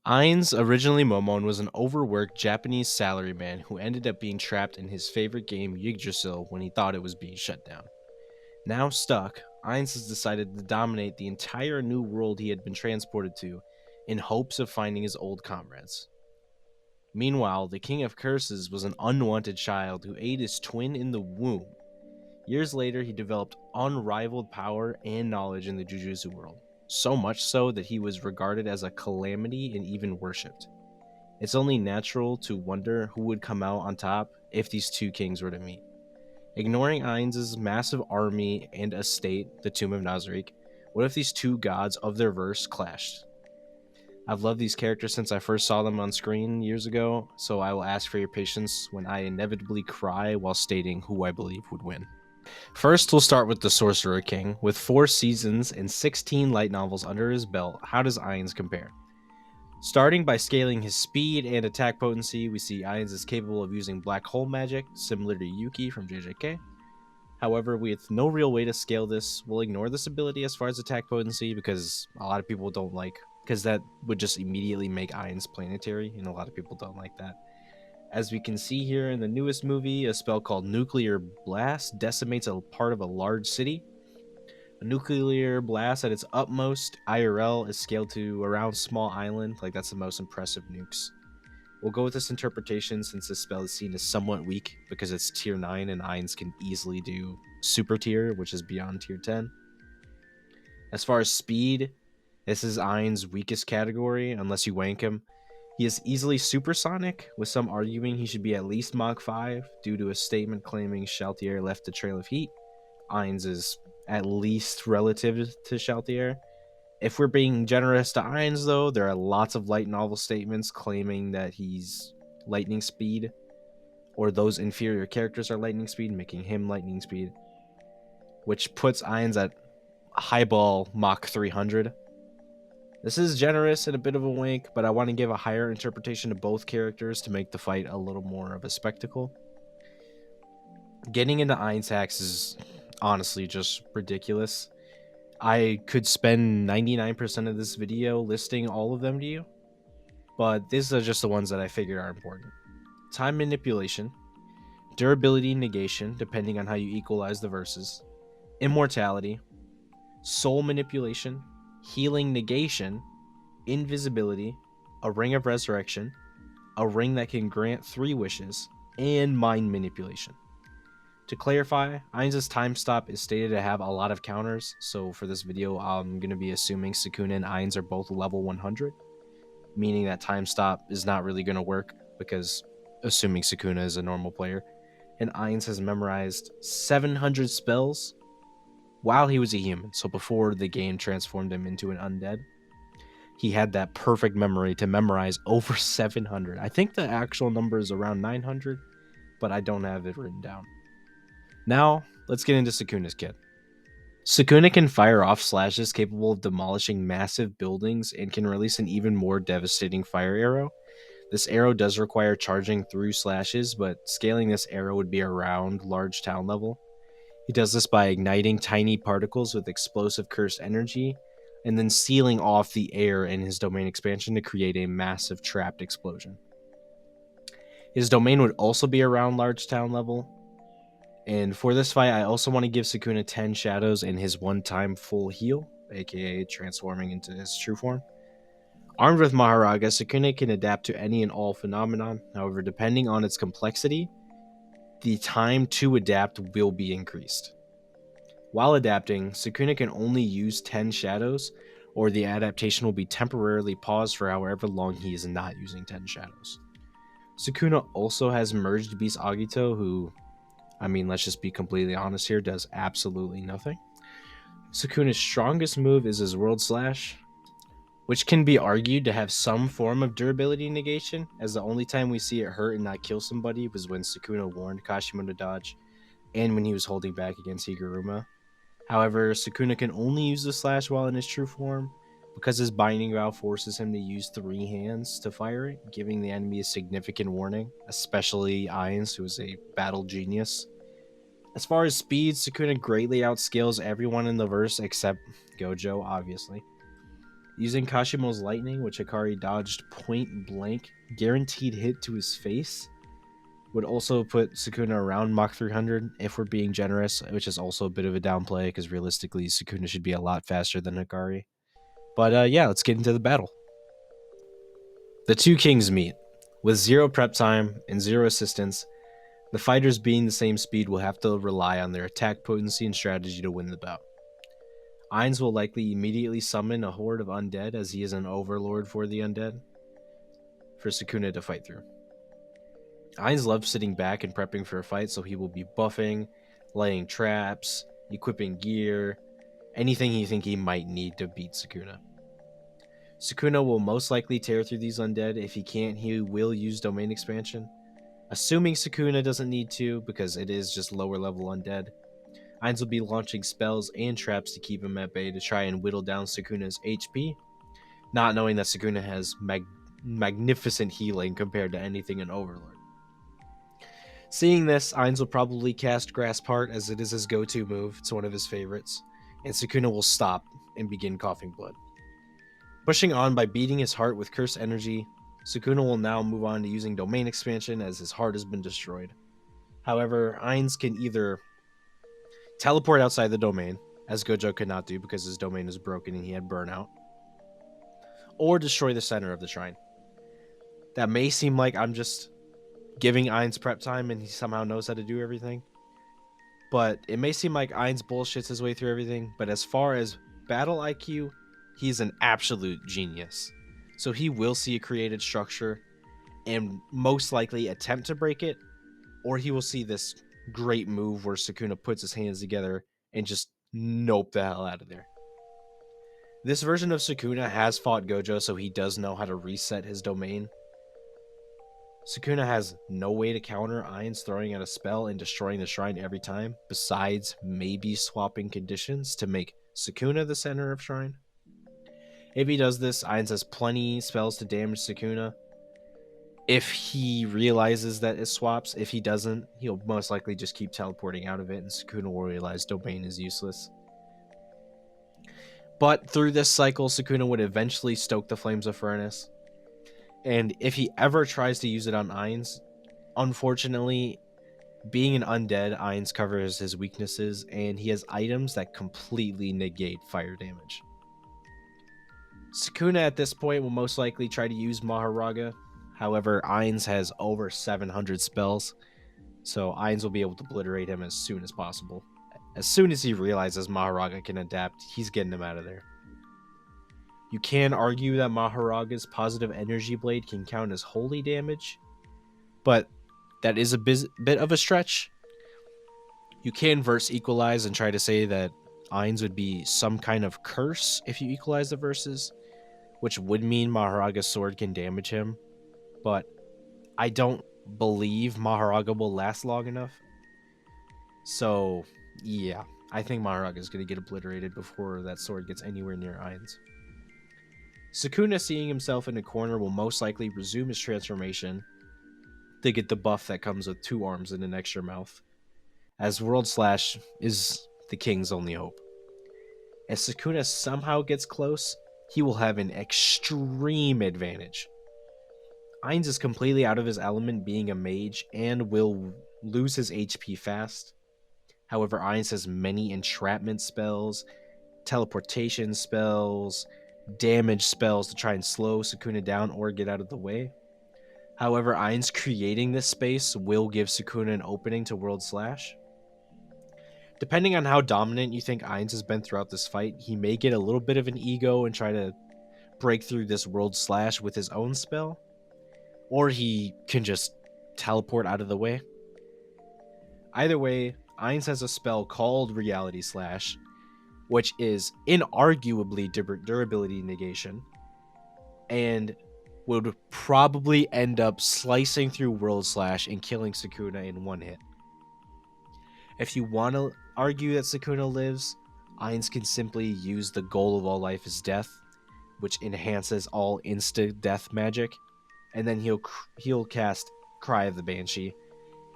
Ainz, originally Momon, was an overworked Japanese salaryman who ended up being trapped in his favorite game Yggdrasil when he thought it was being shut down. Now stuck, Ainz has decided to dominate the entire new world he had been transported to in hopes of finding his old comrades. Meanwhile, the King of Curses was an unwanted child who ate his twin in the womb. Years later, he developed unrivaled power and knowledge in the Jujutsu world, so much so that he was regarded as a calamity and even worshipped. It's only natural to wonder who would come out on top if these two kings were to meet. Ignoring Ainz's massive army and estate, the Tomb of Nazarick, what if these two gods of their verse clashed? I've loved these characters since I first saw them on screen years ago, so I will ask for your patience when I inevitably cry while stating who I believe would win. First, we'll start with the Sorcerer King. With 4 seasons and 16 light novels under his belt, how does Ainz compare? Starting by scaling his speed and attack potency, we see Ainz is capable of using black hole magic, similar to Yuki from JJK. However, with no real way to scale this, we'll ignore this ability as far as attack potency because a lot of people don't like, because that would just immediately make Ainz planetary, and a lot of people don't like that. As we can see here in the newest movie, a spell called Nuclear Blast decimates a part of a large city. A nuclear blast at its utmost, IRL, is scaled to around Small Island, like that's the most impressive nukes. We'll go with this interpretation since this spell is seen as somewhat weak because it's tier 9 and Ainz can easily do super tier, which is beyond tier 10. As far as speed, this is Ainz's weakest category unless you wank him. He is easily supersonic, with some arguing he should be at least Mach 5 due to a statement claiming Chaltier left a trail of heat. Ainz is at least relative to Chaltier. If we're being generous to Ainz, though, there are lots of light novel statements claiming that he's lightning speed, or those inferior characters are lightning speed, making him lightning speed, which puts Ainz at highball Mach 300. This is generous and a bit of a wink, but I want to give a higher interpretation to both characters to make the fight a little more of a spectacle. Getting into Ainz hacks is honestly just ridiculous. I could spend 99% of this video listing all of them to you, but these are just the ones that I figured are important. Time manipulation, durability negation, depending on how you equalize the verses, immortality, soul manipulation, healing negation, invisibility, a ring of resurrection, a ring that can grant 3 wishes, and mind manipulation. To clarify, Ainz's time stop is stated to have a lot of counters, so for this video I'm going to be assuming Sukuna and Ainz are both level 100, meaning that time stop is not really going to work because assuming Sukuna is a normal player, and Ainz has memorized 700 spells while he was a human, so before the game transformed him into an undead. He had that perfect memory to memorize over 700. I think the actual number is around 900, but I don't have it written down. Now, let's get into Sukuna's kit. Sukuna can fire off slashes capable of demolishing massive buildings and can release an even more devastating fire arrow. This arrow does require charging through slashes, but scaling this arrow would be around large town level. He does this by igniting tiny particles with explosive cursed energy, and then sealing off the air in his domain expansion to create a massive trapped explosion. His domain would also be around large town level, and for this fight, I also want to give Sukuna 10 shadows and his one-time full heal, aka transforming into his true form. Armed with Mahoraga, Sukuna can adapt to any and all phenomenon. However, depending on its complexity, the time to adapt will be increased. While adapting, Sukuna can only use 10 shadows, or the adaptation will be temporarily paused for however long he is not using 10 shadows. Sukuna also has merged Beast Agito, who, let's just be completely honest here, does absolutely nothing. Sukuna's strongest move is his World Slash, which can be argued to have some form of durability negation, as the only time we see it hurt and not kill somebody was when Sukuna warned Kashimo to dodge, and when he was holding back against Higuruma. However, Sukuna can only use the slash while in his true form, because his binding vow forces him to use 3 hands to fire it, giving the enemy a significant warning, especially Ainz, who is a battle genius. As far as speed, Sukuna greatly outscales everyone in the verse except Gojo, obviously. Using Kashimo's lightning, which Hikari dodged point blank, guaranteed hit to his face, would also put Sukuna around Mach 300 if we're being generous, which is also a bit of a downplay because realistically Sukuna should be a lot faster than Hikari. But yeah, let's get into the battle. The two kings meet. With 0 prep time and 0 assistance, the fighters being the same speed will have to rely on their attack potency and strategy to win the bout. Ainz will likely immediately summon a horde of undead as he is an overlord for the undead for Sukuna to fight through. Ainz loves sitting back and prepping for a fight, so he will be buffing, laying traps, equipping gear, anything he think he might need to beat Sukuna. Sukuna will most likely tear through these undead. If he can't, he will use domain expansion. Assuming Sukuna doesn't need to, because it is just lower level undead, Ainz will be launching spells and traps to keep him at bay to try and whittle down Sukuna's HP, not knowing that Sukuna has magnificent healing compared to anything in Overlord. Seeing this, Ainz will probably cast Grasp Heart as it is his go-to move. It's one of his favorites, and Sukuna will stop and begin coughing blood. Pushing on by beating his heart with Curse Energy, Sukuna will now move on to using Domain Expansion as his heart has been destroyed. However, Ainz can either teleport outside the domain, as Gojo could not do because his domain is broken and he had burnout, or destroy the center of the shrine. That may seem like I'm just giving Ainz prep time and he somehow knows how to do everything, but it may seem like Ainz bullshits his way through everything, but as far as battle IQ, he's an absolute genius. So he will see a created structure and most likely attempt to break it, or he will see this great move where Sukuna puts his hands together and just nope the hell out of there. This version of Sukuna has fought Gojo, so he does know how to reset his domain. Sukuna has no way to counter Ainz throwing out a spell and destroying the shrine every time, besides maybe swapping conditions to make Sukuna the center of shrine. If he does this, Ainz has plenty spells to damage Sukuna. If he realizes that it swaps, if he doesn't, he'll most likely just keep teleporting out of it and Sukuna will realize domain is useless. But through this cycle, Sukuna would eventually stoke the flames of furnace. And if he ever tries to use it on Ainz, unfortunately, being an undead, Ainz covers his weaknesses, and he has items that completely negate fire damage. Sukuna at this point will most likely try to use Mahoraga. However, Ainz has over 700 spells, so Ainz will be able to obliterate him as soon as possible. As soon as he realizes Mahoraga can adapt, he's getting him out of there. You can argue that Mahoraga's positive energy blade can count as holy damage, but that is a bit of a stretch. You can verse equalize and try to say that Ainz would be some kind of curse if you equalize the verses, which would mean Mahoraga's sword can damage him, but I don't believe Mahoraga will last long enough. So, yeah, I think Mahoraga is going to get obliterated before that sword gets anywhere near Ainz. Sukuna, seeing himself in a corner, will most likely resume his transformation to get the buff that comes with 2 arms and an extra mouth, as World Slash is the king's only hope. As Sukuna somehow gets close, he will have an extreme advantage. Ainz is completely out of his element being a mage and will lose his HP fast. However, Ainz has many entrapment spells, teleportation spells, damage spells to try and slow Sukuna down or get out of the way. However, Ainz creating this space will give Sukuna an opening to World Slash. Depending on how dominant you think Ainz has been throughout this fight, he may get a little bit of an ego and try to break through this World Slash with his own spell, or he can just teleport out of the way. Either way, Ainz has a spell called Reality Slash, which is inarguably durability negation, and would probably end up slicing through World Slash and killing Sukuna in one hit. If you want to argue that Sukuna lives, Ainz can simply use the goal of all life is death, which enhances all insta-death magic, and then he'll cast Cry of the Banshee,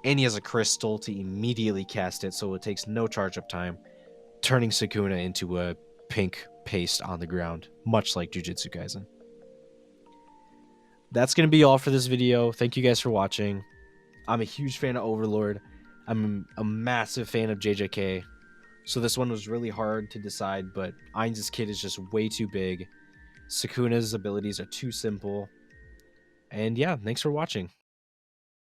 and he has a crystal to immediately cast it, so it takes no charge up time, turning Sukuna into a pink paste on the ground. much like Jujutsu Kaisen. That's going to be all for this video. Thank you guys for watching. I'm a huge fan of Overlord. I'm a massive fan of JJK. So this one was really hard to decide, but Ainz's kit is just way too big. Sukuna's abilities are too simple. And yeah, thanks for watching.